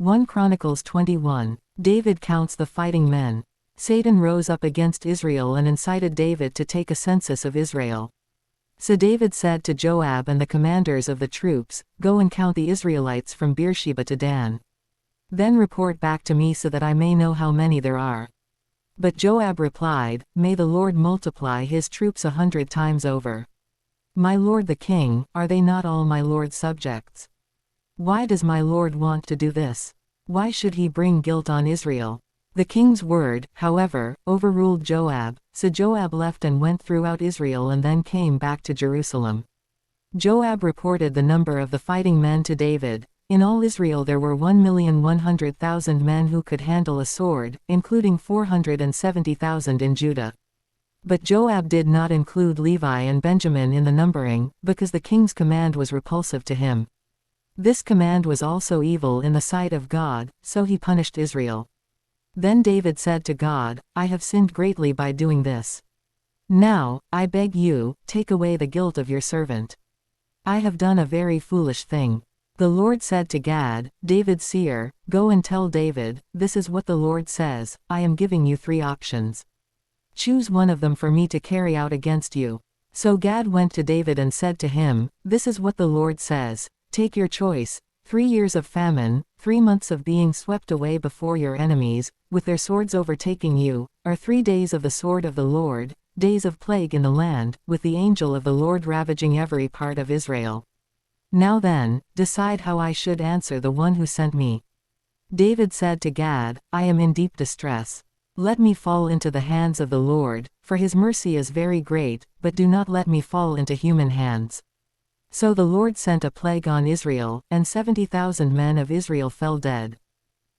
1 Chronicles 21. David counts the fighting men. Satan rose up against Israel and incited David to take a census of Israel. So David said to Joab and the commanders of the troops, "Go and count the Israelites from Beersheba to Dan. Then report back to me so that I may know how many there are." But Joab replied, "May the Lord multiply his troops 100 times over. My lord the king, are they not all my lord's subjects? Why does my lord want to do this? Why should he bring guilt on Israel?" The king's word, however, overruled Joab, so Joab left and went throughout Israel and then came back to Jerusalem. Joab reported the number of the fighting men to David. In all Israel there were 1,100,000 men who could handle a sword, including 470,000 in Judah. But Joab did not include Levi and Benjamin in the numbering, because the king's command was repulsive to him. This command was also evil in the sight of God, so he punished Israel. Then David said to God, "I have sinned greatly by doing this. Now, I beg you, take away the guilt of your servant. I have done a very foolish thing." The Lord said to Gad, David's seer, "Go and tell David, this is what the Lord says, I am giving you 3 options. Choose one of them for me to carry out against you." So Gad went to David and said to him, "This is what the Lord says, take your choice, 3 years of famine, 3 months of being swept away before your enemies, with their swords overtaking you, or 3 days of the sword of the Lord, days of plague in the land, with the angel of the Lord ravaging every part of Israel. Now then, decide how I should answer the one who sent me." David said to Gad, "I am in deep distress. Let me fall into the hands of the Lord, for his mercy is very great, but do not let me fall into human hands." So the Lord sent a plague on Israel, and 70,000 men of Israel fell dead.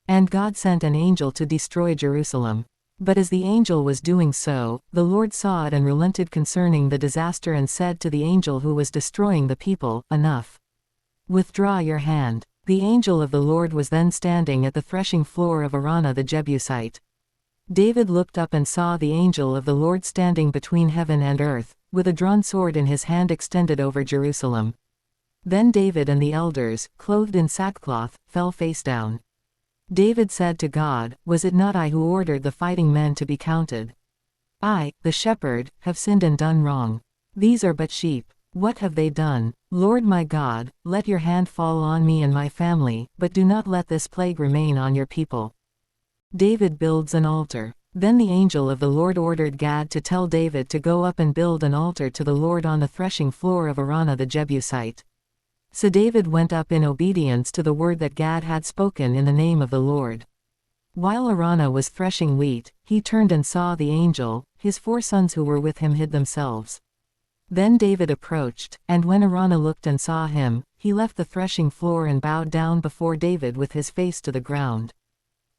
And God sent an angel to destroy Jerusalem. But as the angel was doing so, the Lord saw it and relented concerning the disaster and said to the angel who was destroying the people, "Enough. Withdraw your hand." The angel of the Lord was then standing at the threshing floor of Araunah the Jebusite. David looked up and saw the angel of the Lord standing between heaven and earth, with a drawn sword in his hand extended over Jerusalem. Then David and the elders, clothed in sackcloth, fell face down. David said to God, "Was it not I who ordered the fighting men to be counted? I, the shepherd, have sinned and done wrong. These are but sheep. What have they done? Lord my God, let your hand fall on me and my family, but do not let this plague remain on your people." David builds an altar. Then the angel of the Lord ordered Gad to tell David to go up and build an altar to the Lord on the threshing floor of Araunah the Jebusite. So David went up in obedience to the word that Gad had spoken in the name of the Lord. While Araunah was threshing wheat, he turned and saw the angel. His 4 sons who were with him hid themselves. Then David approached, and when Araunah looked and saw him, he left the threshing floor and bowed down before David with his face to the ground.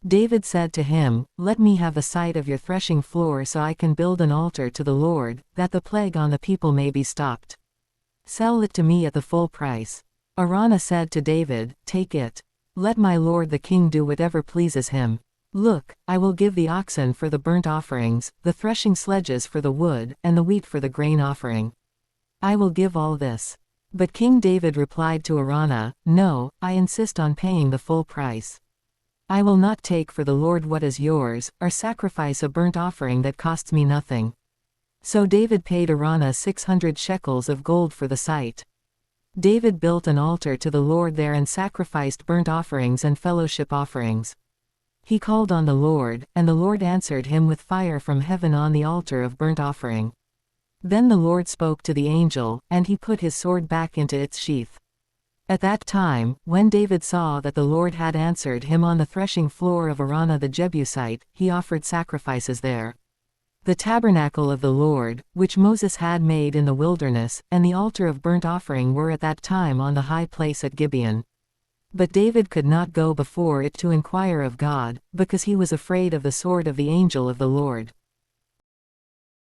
David said to him, "Let me have the site of your threshing floor so I can build an altar to the Lord, that the plague on the people may be stopped. Sell it to me at the full price." Araunah said to David, "Take it. Let my lord the king do whatever pleases him. Look, I will give the oxen for the burnt offerings, the threshing sledges for the wood, and the wheat for the grain offering. I will give all this." But King David replied to Araunah, "No, I insist on paying the full price. I will not take for the Lord what is yours, or sacrifice a burnt offering that costs me nothing." So David paid Araunah 600 shekels of gold for the site. David built an altar to the Lord there and sacrificed burnt offerings and fellowship offerings. He called on the Lord, and the Lord answered him with fire from heaven on the altar of burnt offering. Then the Lord spoke to the angel, and he put his sword back into its sheath. At that time, when David saw that the Lord had answered him on the threshing floor of Araunah the Jebusite, he offered sacrifices there. The tabernacle of the Lord, which Moses had made in the wilderness, and the altar of burnt offering were at that time on the high place at Gibeon. But David could not go before it to inquire of God, because he was afraid of the sword of the angel of the Lord.